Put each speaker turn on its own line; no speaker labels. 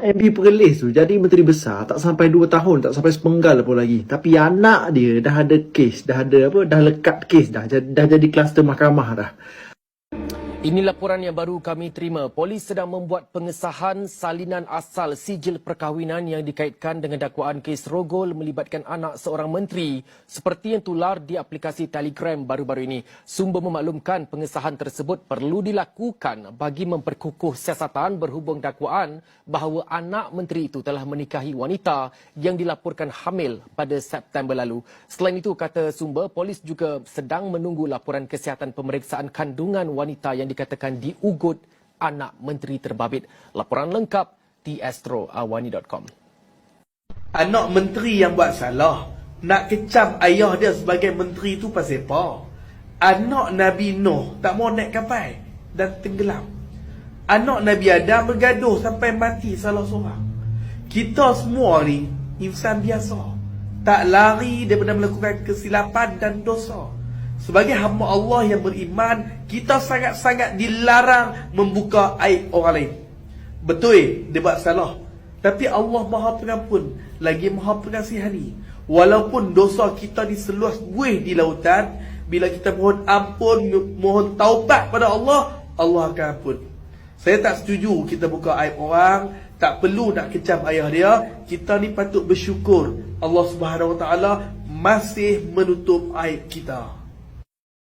MB Perlis tu jadi menteri besar tak sampai 2 tahun, tak sampai sepenggal pun lagi. Tapi anak dia dah ada kes, dah lekat kes dah jadi kluster mahkamah dah.
Ini laporan yang baru kami terima. Polis sedang membuat pengesahan salinan asal sijil perkahwinan yang dikaitkan dengan dakwaan kes rogol melibatkan anak seorang menteri seperti yang tular di aplikasi Telegram baru-baru ini. Sumber memaklumkan pengesahan tersebut perlu dilakukan bagi memperkukuh siasatan berhubung dakwaan bahawa anak menteri itu telah menikahi wanita yang dilaporkan hamil pada September lalu. Selain itu, kata sumber, polis juga sedang menunggu laporan kesihatan pemeriksaan kandungan wanita yang dikatakan diugut anak menteri terbabit. Laporan lengkap di astroawani.com.
Anak menteri yang buat salah, nak kecam ayah dia sebagai menteri tu pasal apa? Anak Nabi Nuh tak mau naik kapal dan tenggelam. Anak Nabi Adam bergaduh sampai mati salah seorang. Kita semua ni insan biasa, tak lari daripada melakukan kesilapan dan dosa. Sebagai hamba Allah yang beriman, kita sangat-sangat dilarang membuka aib orang lain. Betul, dia buat salah. Tapi Allah Maha Pengampun, lagi Maha Pengasihani. Walaupun dosa kita diseluas buih di lautan, bila kita mohon ampun, mohon taubat pada Allah, Allah akan ampun. Saya tak setuju kita buka aib orang, tak perlu nak kecam ayah dia. Kita ni patut bersyukur Allah Subhanahu Wa Taala masih menutup aib kita.